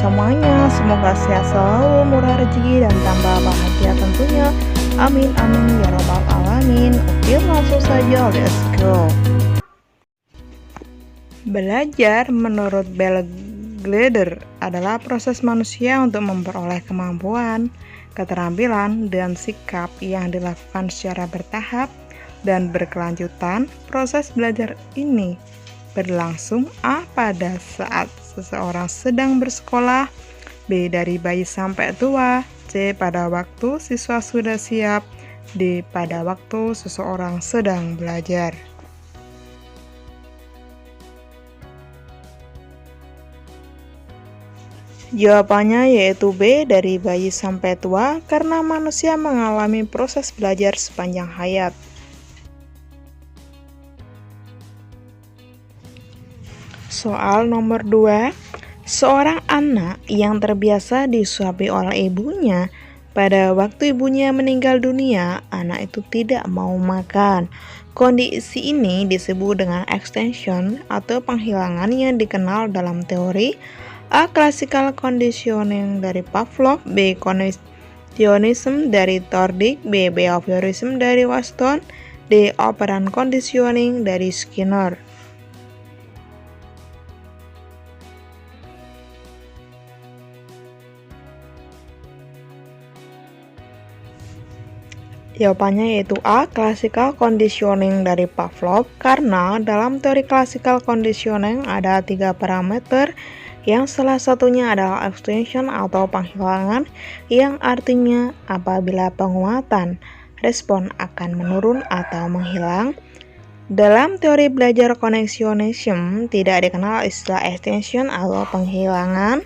semuanya, semoga sehat selalu, murah rezeki, dan tambah bahagia tentunya. Amin amin ya robbal alamin. Oke, langsung saja, let's go. Belajar menurut Bell Glader adalah proses manusia untuk memperoleh kemampuan, keterampilan, dan sikap yang dilakukan secara bertahap dan berkelanjutan. Proses belajar ini berlangsung A. pada saat seseorang sedang bersekolah, B. dari bayi sampai tua, C. pada waktu siswa sudah siap, D. pada waktu seseorang sedang belajar. Jawabannya yaitu B. dari bayi sampai tua, karena manusia mengalami proses belajar sepanjang hayat. Soal nomor 2. Seorang anak yang terbiasa disuapi oleh ibunya, pada waktu ibunya meninggal dunia, anak itu tidak mau makan. Kondisi ini disebut dengan extension atau penghilangan yang dikenal dalam teori A. Classical conditioning dari Pavlov, B. conditionism dari Tordick, B. behaviorism dari Waston, D. operant conditioning dari Skinner. Jawabannya yaitu A. Classical conditioning dari Pavlov, karena dalam teori classical conditioning ada 3 parameter yang salah satunya adalah extension atau penghilangan, yang artinya apabila penguatan respon akan menurun atau menghilang. Dalam teori belajar connectionism tidak dikenal istilah extension atau penghilangan.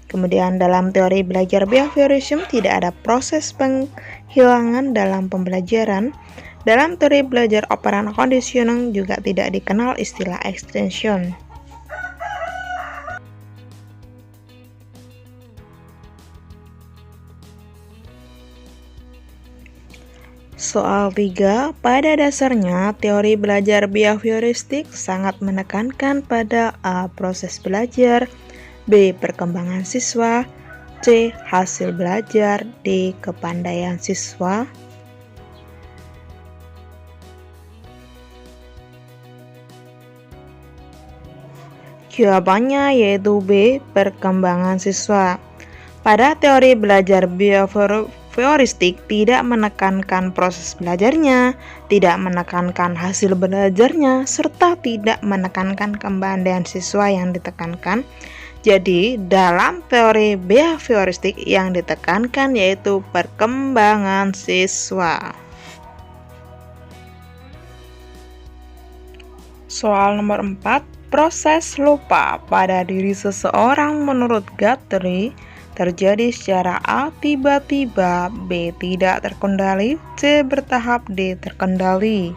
Kemudian dalam teori belajar behaviorism tidak ada proses penghilangan dalam pembelajaran. Dalam teori belajar operant conditioning juga tidak dikenal istilah extension. Soal 3. Pada dasarnya, teori belajar behavioristik sangat menekankan pada A. proses belajar, B. perkembangan siswa, C. hasil belajar, D. kepandaian siswa. Jawabannya yaitu B. perkembangan siswa. Pada teori belajar behavioristik tidak menekankan proses belajarnya, tidak menekankan hasil belajarnya, serta tidak menekankan kepandaian siswa yang ditekankan. Jadi, dalam teori behavioristik yang ditekankan yaitu perkembangan siswa. Soal nomor 4. Proses lupa pada diri seseorang menurut Guthrie terjadi secara A. tiba-tiba, B. tidak terkendali, C. bertahap, D. terkendali.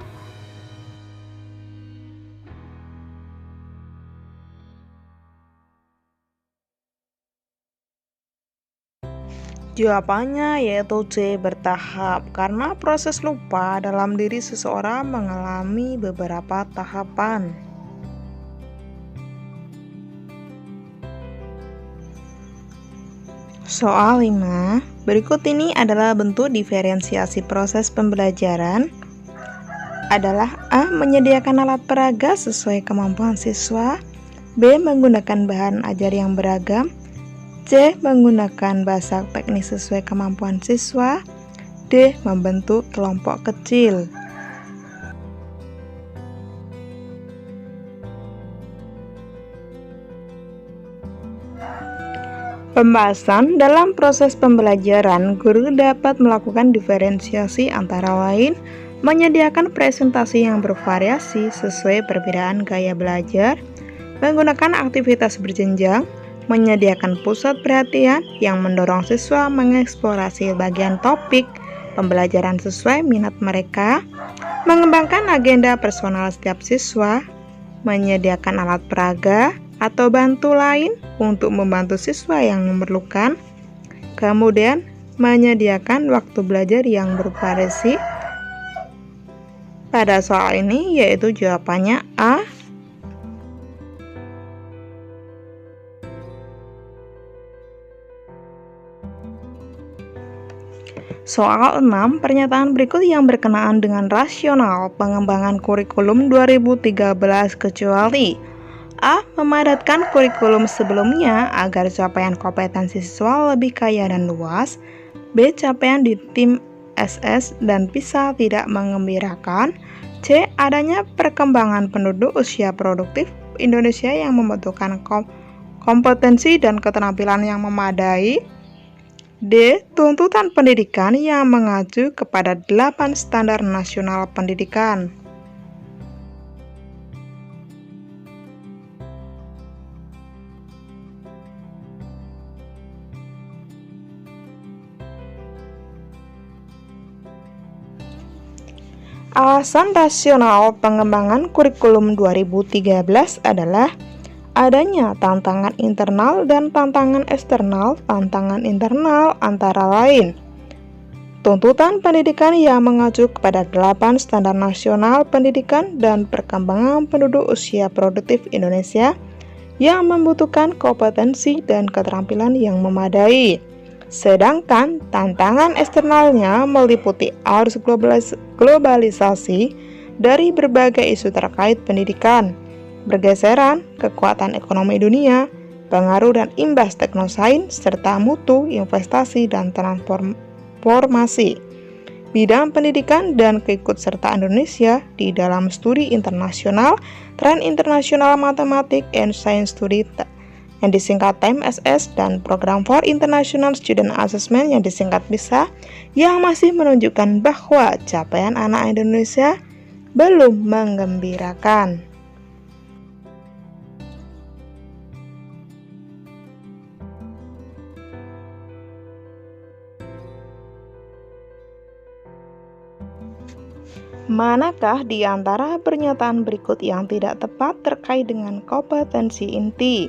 Jawabannya yaitu C. bertahap, karena proses lupa dalam diri seseorang mengalami beberapa tahapan. Soal 5. Berikut ini adalah bentuk diferensiasi proses pembelajaran. Adalah A. menyediakan alat peraga sesuai kemampuan siswa, B. menggunakan bahan ajar yang beragam, C. menggunakan bahasa teknis sesuai kemampuan siswa, D. membentuk kelompok kecil. Pembahasan dalam proses pembelajaran, guru dapat melakukan diferensiasi antara lain menyediakan presentasi yang bervariasi sesuai perbedaan gaya belajar, menggunakan aktivitas berjenjang, menyediakan pusat perhatian yang mendorong siswa mengeksplorasi bagian topik pembelajaran sesuai minat mereka, mengembangkan agenda personal setiap siswa, menyediakan alat peraga atau bantu lain untuk membantu siswa yang memerlukan, kemudian menyediakan waktu belajar yang bervariasi. Pada soal ini yaitu jawabannya A. Soal 6, pernyataan berikut yang berkenaan dengan rasional pengembangan kurikulum 2013 kecuali A. Memadatkan kurikulum sebelumnya agar capaian kompetensi siswa lebih kaya dan luas. B. Capaian di tim SS dan PISA tidak mengembirakan. C. Adanya perkembangan penduduk usia produktif Indonesia yang membutuhkan kompetensi dan keterampilan yang memadai. D. Tuntutan pendidikan yang mengacu kepada 8 standar nasional pendidikan. Alasan rasional pengembangan kurikulum 2013 adalah adanya tantangan internal dan tantangan eksternal. Tantangan internal antara lain tuntutan pendidikan yang mengacu kepada 8 standar nasional pendidikan dan perkembangan penduduk usia produktif Indonesia yang membutuhkan kompetensi dan keterampilan yang memadai. Sedangkan tantangan eksternalnya meliputi arus globalisasi dari berbagai isu terkait pendidikan, pergeseran kekuatan ekonomi dunia, pengaruh dan imbas teknosains, serta mutu, investasi, dan transformasi bidang pendidikan dan keikutsertaan Indonesia di dalam studi internasional, tren internasional matematik and science study yang disingkat TIME-SS dan program for International Student Assessment yang disingkat PISA yang masih menunjukkan bahwa capaian anak Indonesia belum menggembirakan. Manakah di antara pernyataan berikut yang tidak tepat terkait dengan kompetensi inti?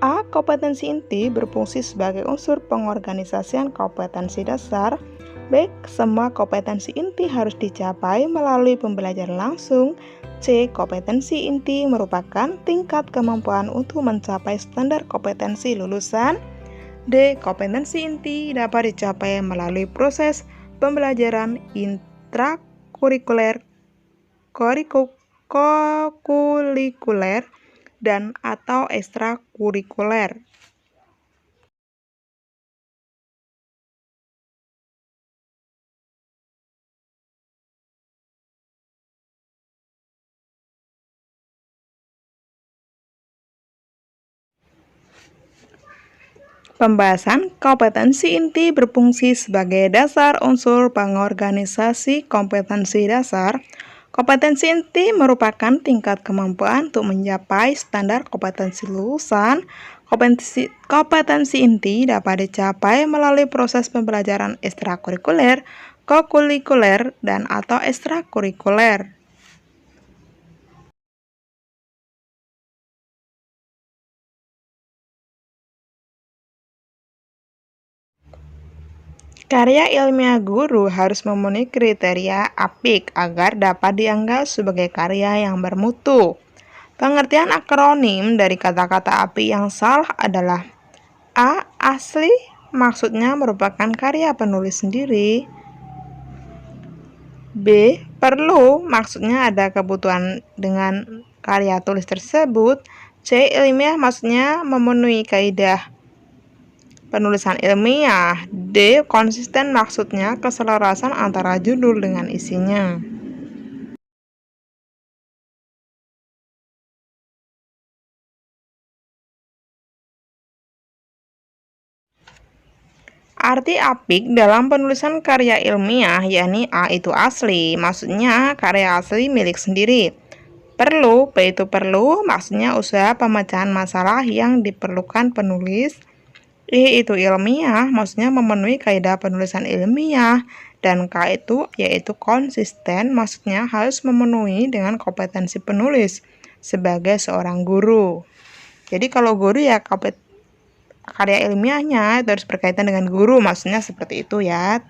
A. Kompetensi inti berfungsi sebagai unsur pengorganisasian kompetensi dasar. B. Semua kompetensi inti harus dicapai melalui pembelajaran langsung. C. Kompetensi inti merupakan tingkat kemampuan untuk mencapai standar kompetensi lulusan. D. Kompetensi inti dapat dicapai melalui proses pembelajaran intrakurikuler, kokurikuler, dan atau ekstrakurikuler. Pembahasan kompetensi inti berfungsi sebagai dasar unsur pengorganisasi kompetensi dasar. Kompetensi inti merupakan tingkat kemampuan untuk mencapai standar kompetensi lulusan. Kompetensi inti dapat dicapai melalui proses pembelajaran ekstrakurikuler, kokurikuler, dan atau ekstrakurikuler. Karya ilmiah guru harus memenuhi kriteria apik agar dapat dianggap sebagai karya yang bermutu. Pengertian akronim dari kata-kata apik yang salah adalah A. Asli, maksudnya merupakan karya penulis sendiri. B. Perlu, maksudnya ada kebutuhan dengan karya tulis tersebut. C. Ilmiah, maksudnya memenuhi kaidah penulisan ilmiah. D. Konsisten, maksudnya keselarasan antara judul dengan isinya. Arti apik dalam penulisan karya ilmiah yakni A itu asli, maksudnya karya asli milik sendiri. Perlu, P itu perlu, maksudnya usaha pemecahan masalah yang diperlukan penulis. I itu ilmiah, maksudnya memenuhi kaidah penulisan ilmiah. Dan K itu yaitu konsisten, maksudnya harus memenuhi dengan kompetensi penulis sebagai seorang guru. Jadi kalau guru ya karya ilmiahnya itu harus berkaitan dengan guru, maksudnya seperti itu ya.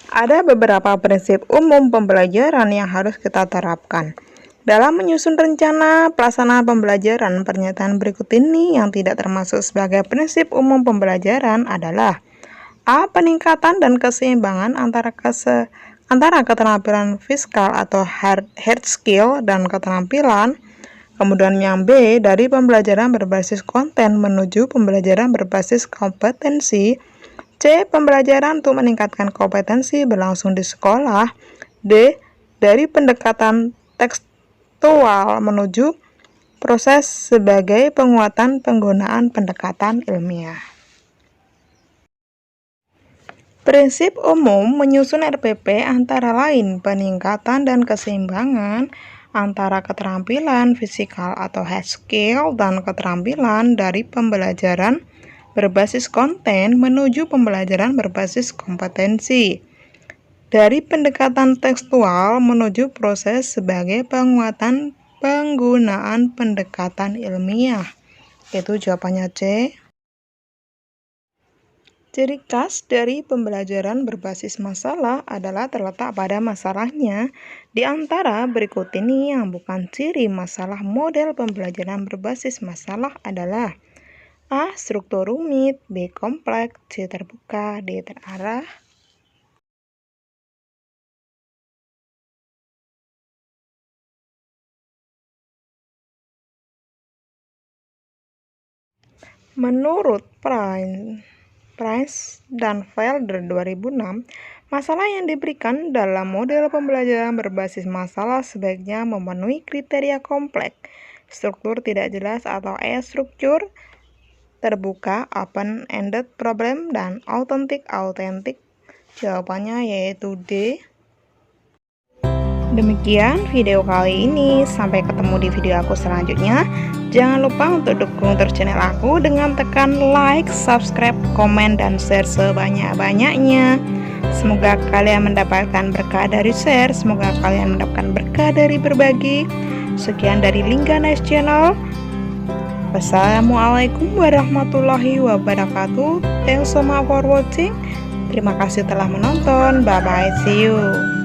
Ada beberapa prinsip umum pembelajaran yang harus kita terapkan. Dalam menyusun rencana pelaksanaan pembelajaran, pernyataan berikut ini yang tidak termasuk sebagai prinsip umum pembelajaran adalah A. Peningkatan dan keseimbangan antara keterampilan fiskal atau hard skill dan keterampilan. Kemudian yang B, dari pembelajaran berbasis konten menuju pembelajaran berbasis kompetensi. C. Pembelajaran untuk meningkatkan kompetensi berlangsung di sekolah. D. Dari pendekatan tekstual menuju proses sebagai penguatan penggunaan pendekatan ilmiah. Prinsip umum menyusun RPP antara lain peningkatan dan keseimbangan antara keterampilan fisikal atau hard skill dan keterampilan dari pembelajaran berbasis konten menuju pembelajaran berbasis kompetensi. Dari pendekatan tekstual menuju proses sebagai penguatan penggunaan pendekatan ilmiah. Itu jawabannya C. Ciri khas dari pembelajaran berbasis masalah adalah terletak pada masalahnya. Di antara berikut ini yang bukan ciri masalah model pembelajaran berbasis masalah adalah A. Struktur rumit, B. Kompleks, C. Terbuka, D. Terarah. Menurut Price dan Felder 2006, masalah yang diberikan dalam model pembelajaran berbasis masalah sebaiknya memenuhi kriteria kompleks, struktur tidak jelas atau struktur, terbuka, open-ended problem, dan autentik. Jawabannya yaitu D. Demikian video kali ini, sampai ketemu di video aku selanjutnya. Jangan lupa untuk dukung terus channel aku dengan tekan like, subscribe, komen, dan share sebanyak-banyaknya. Semoga kalian mendapatkan berkah dari share, semoga kalian mendapatkan berkah dari berbagi. Sekian dari Lingga Nice Channel. Wassalamualaikum warahmatullahi wabarakatuh. Thanks so much for watching. Terima kasih telah menonton. Bye bye, see you.